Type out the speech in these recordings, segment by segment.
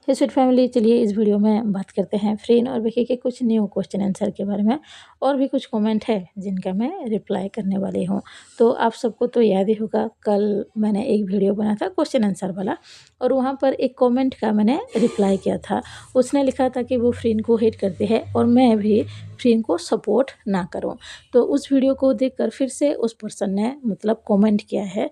हे sweet family, चलिए इस video में बात करते हैं फ्रेंड और विकी के कुछ न्यू क्वेश्चन आंसर के बारे में। और भी कुछ कमेंट है जिनका मैं रिप्लाई करने वाली हूँ। तो आप सबको तो याद ही होगा, कल मैंने एक वीडियो बनाया था क्वेश्चन आंसर वाला, और वहाँ पर एक कमेंट का मैंने रिप्लाई किया था। उसने लिखा था कि वो फ्रेंड को हेट करती है और मैं भी फ्रेंड को सपोर्ट ना करूँ। तो उस वीडियो को देखकर फिर से उस पर्सन ने मतलब कमेंट किया है।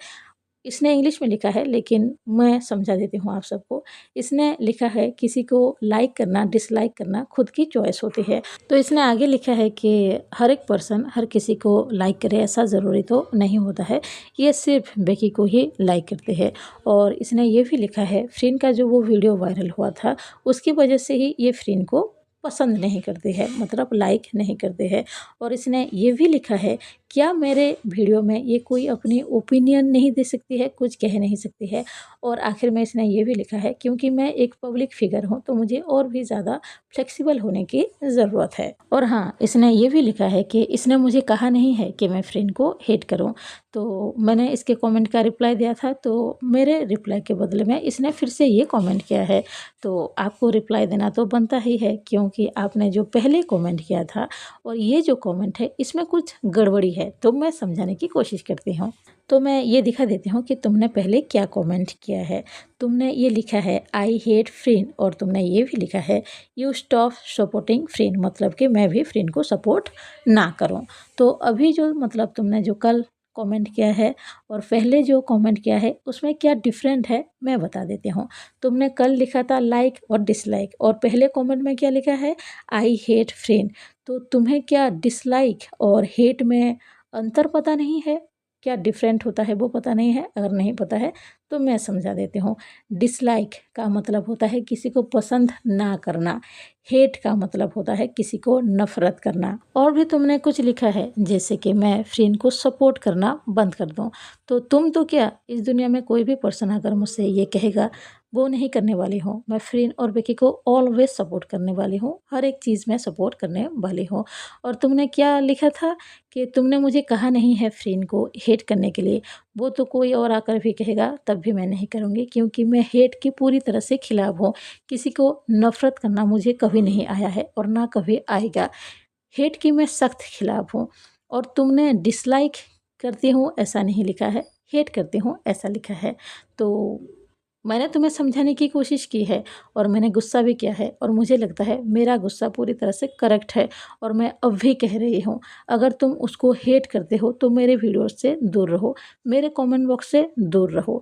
इसने इंग्लिश में लिखा है, लेकिन मैं समझा देती हूँ आप सबको। इसने लिखा है, किसी को लाइक करना डिसलाइक करना खुद की चॉइस होती है। तो इसने आगे लिखा है कि हर एक पर्सन हर किसी को लाइक करे ऐसा ज़रूरी तो नहीं होता है, ये सिर्फ बेकी को ही लाइक करते हैं। और इसने ये भी लिखा है, फ्रेंड का जो वो वीडियो वायरल हुआ था उसकी वजह से ही ये फ्रेंड को पसंद नहीं करते हैं, मतलब लाइक नहीं करते हैं। और इसने ये भी लिखा है, क्या मेरे वीडियो में ये कोई अपनी ओपिनियन नहीं दे सकती है, कुछ कह नहीं सकती है। और आखिर में इसने ये भी लिखा है, क्योंकि मैं एक पब्लिक फिगर हूँ तो मुझे और भी ज़्यादा फ्लेक्सिबल होने की ज़रूरत है। और हाँ, इसने ये भी लिखा है कि इसने मुझे कहा नहीं है कि मैं फ्रेंड को हेट करूँ। तो मैंने इसके कमेंट का रिप्लाई दिया था, तो मेरे रिप्लाई के बदले में इसने फिर से ये कमेंट किया है। तो आपको रिप्लाई देना तो बनता ही है, क्योंकि आपने जो पहले कमेंट किया था और ये जो कमेंट है इसमें कुछ गड़बड़ी है, तो मैं समझाने की कोशिश करती हूँ। तो मैं ये दिखा देती हूँ कि तुमने पहले क्या कमेंट किया है। तुमने ये लिखा है, आई हेट फ्रेंड, और तुमने ये भी लिखा है, यू स्टॉप सपोर्टिंग फ्रेंड, मतलब कि मैं भी फ्रेंड को सपोर्ट ना करूँ। तो अभी जो मतलब तुमने जो कल कमेंट किया है और पहले जो कमेंट किया है उसमें क्या डिफरेंट है मैं बता देती हूँ। तुमने कल लिखा था लाइक और डिसलाइक, और पहले कमेंट में क्या लिखा है, आई हेट फ्रेंड। तो तुम्हें क्या डिसलाइक और हेट में अंतर पता नहीं है, क्या डिफरेंट होता है वो पता नहीं है? अगर नहीं पता है तो मैं समझा देती हूँ। डिसलाइक का मतलब होता है किसी को पसंद ना करना, हेट का मतलब होता है किसी को नफरत करना। और भी तुमने कुछ लिखा है, जैसे कि मैं फ्रेंड को सपोर्ट करना बंद कर दूँ। तो तुम तो क्या, इस दुनिया में कोई भी पर्सन अगर मुझसे ये कहेगा, वो नहीं करने वाली हूँ। मैं फ्रेंड और बेकी को ऑलवेज सपोर्ट करने वाली हूँ, हर एक चीज़ में सपोर्ट करने वाली हूँ। और तुमने क्या लिखा था कि तुमने मुझे कहा नहीं है फ्रेंड को हेट करने के लिए, वो तो कोई और आकर भी कहेगा तब भी मैं नहीं करूँगी, क्योंकि मैं हेट की पूरी तरह से खिलाफ हूँ। किसी को नफ़रत करना मुझे कभी नहीं आया है और ना कभी आएगा। हेट की मैं सख्त खिलाफ हूँ। और तुमने डिसलाइक करती हूँ ऐसा नहीं लिखा है, हेट करती हूँ ऐसा लिखा है। तो मैंने तुम्हें समझाने की कोशिश की है और मैंने गुस्सा भी किया है, और मुझे लगता है मेरा गुस्सा पूरी तरह से करेक्ट है। और मैं अब भी कह रही हूँ, अगर तुम उसको हेट करते हो तो मेरे वीडियो से दूर रहो, मेरे कमेंट बॉक्स से दूर रहो।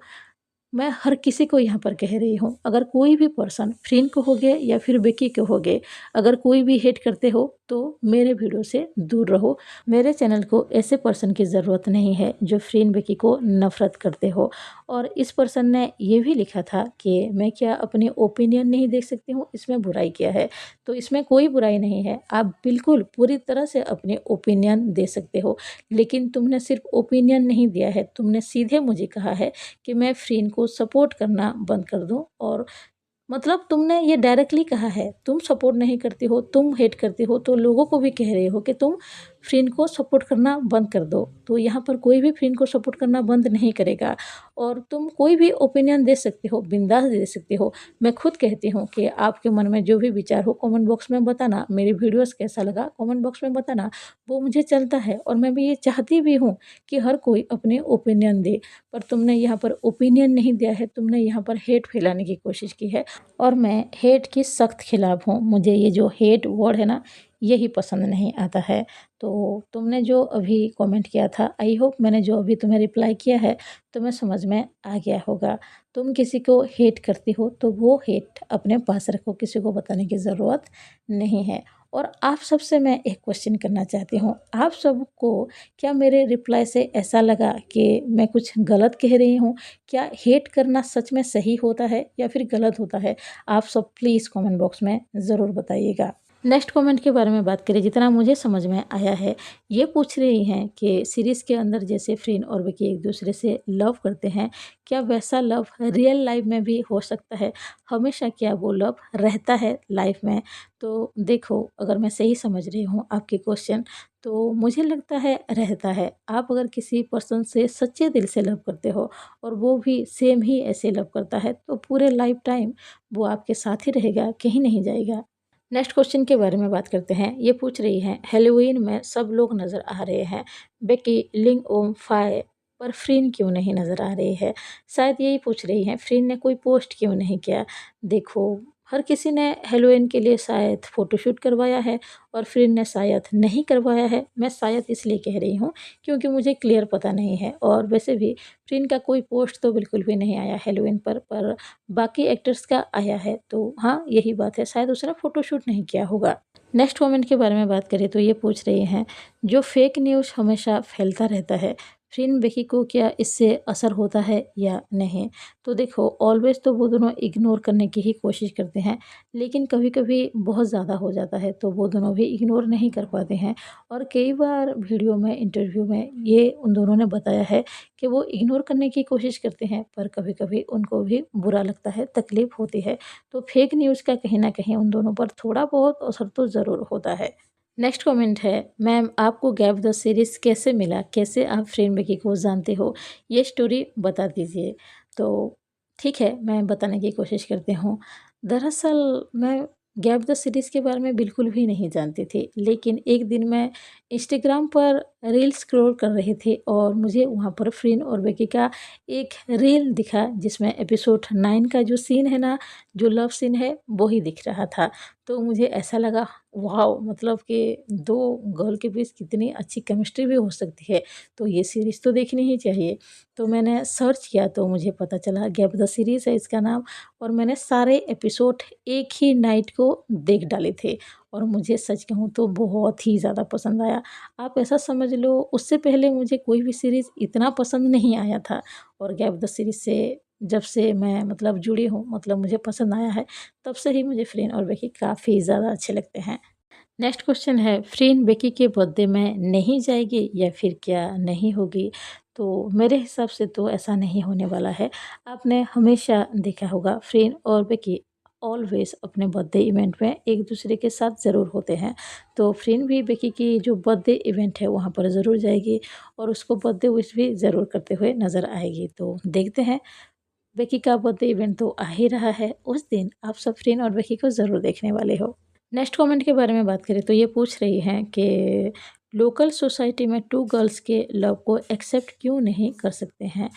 मैं हर किसी को यहाँ पर कह रही हूँ, अगर कोई भी पर्सन फ्रेंड को हो गए या फिर बेकी को हो गए, अगर कोई भी हेट करते हो तो मेरे वीडियो से दूर रहो। मेरे चैनल को ऐसे पर्सन की ज़रूरत नहीं है जो फ्रेंड बेकी को नफ़रत करते हो। और इस पर्सन ने ये भी लिखा था कि मैं क्या अपनी ओपिनियन नहीं देख सकती हूँ, इसमें बुराई किया है। तो इसमें कोई बुराई नहीं है, आप बिल्कुल पूरी तरह से अपनी ओपिनियन दे सकते हो। लेकिन तुमने सिर्फ ओपिनियन नहीं दिया है, तुमने सीधे मुझे कहा है कि मैं फ्रेंड को सपोर्ट करना बंद कर दूं। और मतलब तुमने ये डायरेक्टली कहा है, तुम सपोर्ट नहीं करती हो, तुम हेट करती हो, तो लोगों को भी कह रहे हो कि तुम फ्रेंड को सपोर्ट करना बंद कर दो। तो यहाँ पर कोई भी फ्रेंड को सपोर्ट करना बंद नहीं करेगा। और तुम कोई भी ओपिनियन दे सकते हो, बिंदास दे सकते हो। मैं खुद कहती हूँ कि आपके मन में जो भी विचार हो कमेंट बॉक्स में बताना, मेरी वीडियोस कैसा लगा कमेंट बॉक्स में बताना, वो मुझे चलता है। और मैं भी ये चाहती भी हूँ कि हर कोई अपने ओपिनियन दे। पर तुमने यहाँ पर ओपिनियन नहीं दिया है, तुमने यहाँ पर हेट फैलाने की कोशिश की है, और मैं हेट की सख्त खिलाफ हूँ। मुझे ये जो हेट वर्ड है ना, यही पसंद नहीं आता है। तो तुमने जो अभी कमेंट किया था, आई होप मैंने जो अभी तुम्हें रिप्लाई किया है तुम्हें समझ में आ गया होगा। तुम किसी को हेट करती हो तो वो हेट अपने पास रखो, किसी को बताने की ज़रूरत नहीं है। और आप सबसे मैं एक क्वेश्चन करना चाहती हूँ, आप सबको क्या मेरे रिप्लाई से ऐसा लगा कि मैं कुछ गलत कह रही हूँ? क्या हेट करना सच में सही होता है या फिर गलत होता है? आप सब प्लीज़ कमेंट बॉक्स में ज़रूर बताइएगा। नेक्स्ट कमेंट के बारे में बात करें, जितना मुझे समझ में आया है, ये पूछ रही हैं कि सीरीज़ के अंदर जैसे फ्रीन और विकी एक दूसरे से लव करते हैं, क्या वैसा लव रियल लाइफ में भी हो सकता है? हमेशा क्या वो लव रहता है लाइफ में? तो देखो, अगर मैं सही समझ रही हूँ आपकी क्वेश्चन, तो मुझे लगता है रहता है। आप अगर किसी पर्सन से सच्चे दिल से लव करते हो और वो भी सेम ही ऐसे लव करता है, तो पूरे लाइफ टाइम वो आपके साथ ही रहेगा, कहीं नहीं जाएगा। नेक्स्ट क्वेश्चन के बारे में बात करते हैं। ये पूछ रही हैं, हैलोवीन में सब लोग नज़र आ रहे हैं, बेकी, लिंग ओम फाय, पर फ्रीन क्यों नहीं नज़र आ रही है? शायद यही पूछ रही हैं, फ्रीन ने कोई पोस्ट क्यों नहीं किया? देखो, हर किसी ने हैलोवीन के लिए शायद फ़ोटोशूट करवाया है और फ्रीन ने शायद नहीं करवाया है। मैं शायद इसलिए कह रही हूँ क्योंकि मुझे क्लियर पता नहीं है, और वैसे भी फ्रीन का कोई पोस्ट तो बिल्कुल भी नहीं आया हैलोवीन पर बाकी एक्टर्स का आया है, तो हाँ, यही बात है, शायद उसने फ़ोटोशूट नहीं किया होगा। नेक्स्ट कमेंट के बारे में बात करें तो ये पूछ रही हैं, जो फेक न्यूज़ हमेशा फैलता रहता है, फ्रीन बेकी को क्या इससे असर होता है या नहीं? तो देखो, ऑलवेज़ तो वो दोनों इग्नोर करने की ही कोशिश करते हैं, लेकिन कभी-कभी बहुत ज़्यादा हो जाता है तो वो दोनों भी इग्नोर नहीं कर पाते हैं, और कई बार वीडियो में, इंटरव्यू में ये उन दोनों ने बताया है कि वो इग्नोर करने की कोशिश करते हैं, पर कभी-कभी उनको भी बुरा लगता है, तकलीफ़ होती है। तो फेक न्यूज़ का कहीं न कहीं उन दोनों पर थोड़ा बहुत असर तो ज़रूर होता है। नेक्स्ट कमेंट है, मैम आपको गैप द सीरीज़ कैसे मिला? कैसे आप फ्रेंड बेकी को जानते हो? ये स्टोरी बता दीजिए। तो ठीक है, मैं बताने की कोशिश करती हूँ। दरअसल मैं गैप द सीरीज़ के बारे में बिल्कुल भी नहीं जानती थी, लेकिन एक दिन मैं इंस्टाग्राम पर रील स्क्रॉल कर रही थी और मुझे वहाँ पर फ्रीन और बेकी का एक रील दिखा, जिसमें एपिसोड 9 का जो सीन है ना, जो लव सीन है, वो ही दिख रहा था। तो मुझे ऐसा लगा, वॉव! मतलब कि 2 गर्ल के बीच कितनी अच्छी केमिस्ट्री भी हो सकती है, तो ये सीरीज़ तो देखनी ही चाहिए। तो मैंने सर्च किया तो मुझे पता चला, गैप द सीरीज़ है इसका नाम, और मैंने सारे एपिसोड एक ही नाइट को देख डाले थे और मुझे सच कहूँ तो बहुत ही ज़्यादा पसंद आया। आप ऐसा समझ लो, उससे पहले मुझे कोई भी सीरीज़ इतना पसंद नहीं आया था, और गैप द सीरीज़ से जब से मैं मतलब जुड़ी हूँ, मतलब मुझे पसंद आया है, तब से ही मुझे फ्रेंड और बेकी काफ़ी ज़्यादा अच्छे लगते हैं। नेक्स्ट क्वेश्चन है, फ्रेंड बेकी के बर्थडे में नहीं जाएगी या फिर क्या नहीं होगी? तो मेरे हिसाब से तो ऐसा नहीं होने वाला है। आपने हमेशा देखा होगा, फ्रेंड और बेकी ऑलवेज़ अपने बर्थडे इवेंट में एक दूसरे के साथ ज़रूर होते हैं। तो फ्रेंड भी बेकी की जो बर्थडे इवेंट है वहाँ पर ज़रूर जाएगी और उसको बर्थडे विश भी ज़रूर करते हुए नज़र आएगी। तो देखते हैं, बेकी का बर्थडे इवेंट तो आ ही रहा है, उस दिन आप सब फ्रेंड और बेकी को ज़रूर देखने वाले हो। नेक्स्ट कमेंट के बारे में बात करें तो ये पूछ रही हैं कि लोकल सोसाइटी में 2 गर्ल्स के लव को एक्सेप्ट क्यों नहीं कर सकते हैं?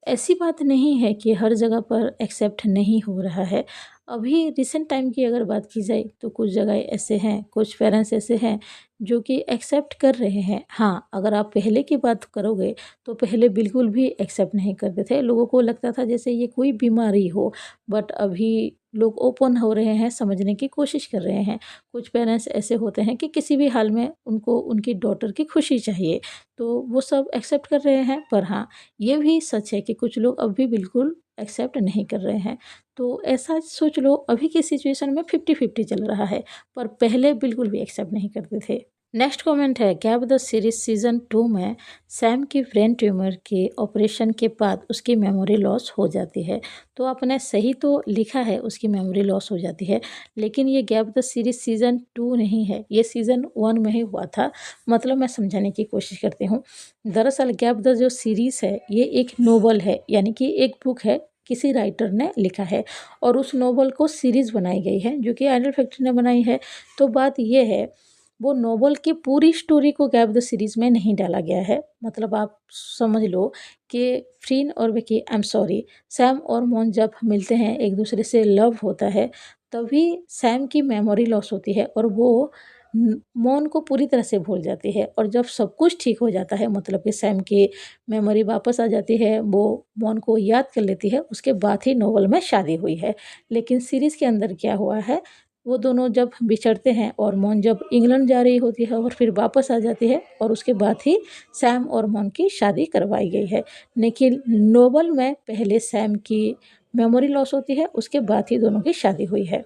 ऐसी बात नहीं है कि हर जगह पर एक्सेप्ट नहीं हो रहा है। अभी रिसेंट टाइम की अगर बात की जाए तो कुछ जगह ऐसे हैं, कुछ पेरेंट्स ऐसे हैं जो कि एक्सेप्ट कर रहे हैं। हाँ, अगर आप पहले की बात करोगे तो पहले बिल्कुल भी एक्सेप्ट नहीं करते थे। लोगों को लगता था जैसे ये कोई बीमारी हो, बट अभी लोग ओपन हो रहे हैं, समझने की कोशिश कर रहे हैं। कुछ पेरेंट्स ऐसे होते हैं कि किसी भी हाल में उनको उनकी डॉटर की खुशी चाहिए, तो वो सब एक्सेप्ट कर रहे हैं। पर हाँ, ये भी सच है कि कुछ लोग अब भी बिल्कुल एक्सेप्ट नहीं कर रहे हैं। तो ऐसा सोच लो, अभी की सिचुएशन में 50-50 चल रहा है, पर पहले बिल्कुल भी एक्सेप्ट नहीं करते थे। नेक्स्ट कमेंट है, गैप द सीरीज सीज़न 2 में सैम की ब्रेन ट्यूमर के ऑपरेशन के बाद उसकी मेमोरी लॉस हो जाती है। तो आपने सही तो लिखा है, उसकी मेमोरी लॉस हो जाती है, लेकिन ये गैप द सीरीज सीज़न 2 नहीं है, ये सीज़न 1 में ही हुआ था। मतलब मैं समझाने की कोशिश करती हूँ। दरअसल गैप द जो सीरीज़ है, ये एक नोवेल है, यानी कि एक बुक है, किसी राइटर ने लिखा है और उस नोवेल को सीरीज़ बनाई गई है, जो कि आइडल फैक्ट्री ने बनाई है। तो बात ये है, वो नोवेल की पूरी स्टोरी को गैप द सीरीज़ में नहीं डाला गया है। मतलब आप समझ लो कि फ्रीन और Vicky, I am sorry, Sam और मॉन जब मिलते हैं, एक दूसरे से लव होता है, तभी सैम की मेमोरी लॉस होती है और वो मॉन को पूरी तरह से भूल जाती है, और जब सब कुछ ठीक हो जाता है, मतलब कि सैम की मेमोरी वापस आ जाती है, वो मॉन को याद कर लेती है, उसके बाद ही नोवेल में शादी हुई है। लेकिन सीरीज़ के अंदर क्या हुआ है, वो दोनों जब बिछड़ते हैं और मॉन जब इंग्लैंड जा रही होती है और फिर वापस आ जाती है, और उसके बाद ही सैम और मॉन की शादी करवाई गई है। लेकिन नोवेल में पहले सैम की मेमोरी लॉस होती है, उसके बाद ही दोनों की शादी हुई है।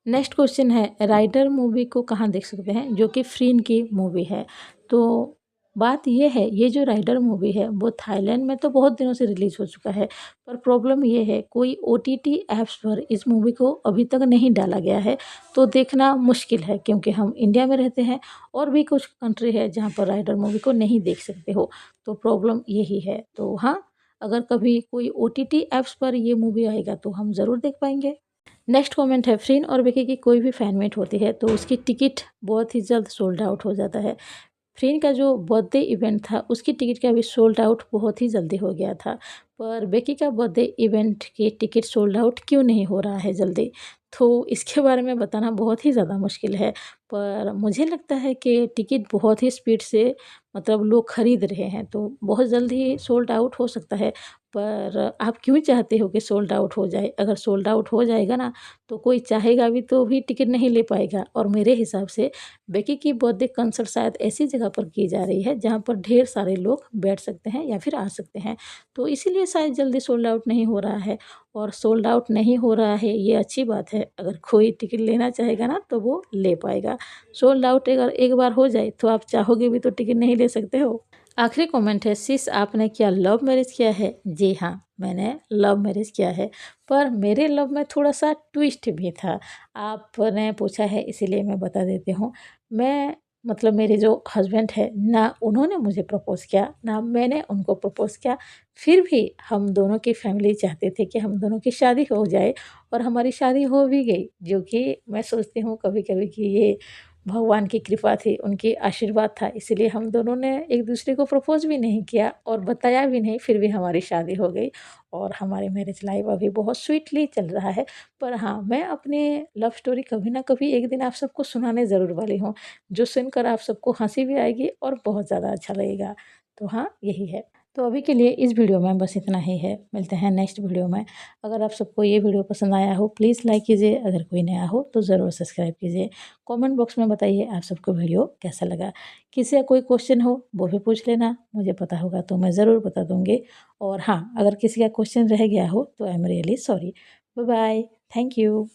नेक्स्ट क्वेश्चन है, राइडर मूवी को कहाँ देख सकते हैं, जो कि फ्रीन की मूवी है। तो बात ये है, ये जो राइडर मूवी है वो थाईलैंड में तो बहुत दिनों से रिलीज़ हो चुका है, पर प्रॉब्लम ये है कोई ओटीटी ऐप्स पर इस मूवी को अभी तक नहीं डाला गया है, तो देखना मुश्किल है क्योंकि हम इंडिया में रहते हैं और भी कुछ कंट्री है जहाँ पर राइडर मूवी को नहीं देख सकते हो, तो प्रॉब्लम यही है। तो हाँ, अगर कभी कोई ओटीटी ऐप्स पर ये मूवी आएगा तो हम ज़रूर देख पाएंगे। नेक्स्ट कमेंट है, फ्रीन और विकी की कोई भी फैन मीट होती है तो उसकी टिकट बहुत ही जल्द सोल्ड आउट हो जाता है। फ्रीन का जो बर्थडे इवेंट था उसकी टिकट का भी सोल्ड आउट बहुत ही जल्दी हो गया था, पर बेकी का बर्थडे इवेंट की टिकट सोल्ड आउट क्यों नहीं हो रहा है जल्दी, तो इसके बारे में बताना बहुत ही ज़्यादा मुश्किल है। पर मुझे लगता है कि टिकट बहुत ही स्पीड से मतलब लोग खरीद रहे हैं तो बहुत जल्दी ही सोल्ड आउट हो सकता है। पर आप क्यों चाहते हो कि सोल्ड आउट हो जाए? अगर सोल्ड आउट हो जाएगा ना तो कोई चाहेगा भी तो भी टिकट नहीं ले पाएगा, और मेरे हिसाब से बेकी की बर्थडे कंसर्ट शायद ऐसी जगह पर की जा रही है जहाँ पर ढेर सारे लोग बैठ सकते हैं या फिर आ सकते हैं, तो इसीलिए शायद जल्दी सोल्ड आउट नहीं हो रहा है। और सोल्ड आउट नहीं हो रहा है ये अच्छी बात है, अगर कोई टिकट लेना चाहेगा ना तो वो ले पाएगा। सोल्ड आउट अगर एक बार हो जाए तो आप चाहोगे भी तो टिकट नहीं ले सकते हो। आखिरी कमेंट है, सिस आपने क्या लव मैरिज किया है? जी हाँ, मैंने लव मैरिज किया है, पर मेरे लव में थोड़ा-सा ट्विस्ट भी था। आपने पूछा है इसीलिए मैं बता देती हूँ। मैं मतलब मेरे जो हस्बैंड है ना उन्होंने मुझे प्रपोज़ किया, ना मैंने उनको प्रपोज़ किया। फिर भी हम दोनों की फैमिली चाहते थे कि हम दोनों की शादी हो जाए, और हमारी शादी हो भी गई, जो कि मैं सोचती हूँ कभी-कभी कि ये भगवान की कृपा थी, उनकी आशीर्वाद था, इसीलिए हम दोनों ने एक-दूसरे को प्रपोज़ भी नहीं किया और बताया भी नहीं, फिर भी हमारी शादी हो गई और हमारी मैरिज लाइफ़ अभी बहुत स्वीटली चल रहा है। पर हाँ, मैं अपनी लव स्टोरी कभी ना कभी एक दिन आप सबको सुनाने ज़रूर वाली हूँ, जो सुनकर आप सबको हँसी भी आएगी और बहुत ज़्यादा अच्छा लगेगा। तो हाँ, यही है। तो अभी के लिए इस वीडियो में बस इतना ही है, मिलते हैं नेक्स्ट वीडियो में। अगर आप सबको ये वीडियो पसंद आया हो प्लीज़ लाइक कीजिए, अगर कोई नया हो तो ज़रूर सब्सक्राइब कीजिए। कमेंट बॉक्स में बताइए आप सबको वीडियो कैसा लगा। किसी का कोई क्वेश्चन हो वो भी पूछ लेना, मुझे पता होगा तो मैं ज़रूर बता दूँगी। और हाँ, अगर किसी का क्वेश्चन रह गया हो तो I am really sorry. Bye bye, thank you.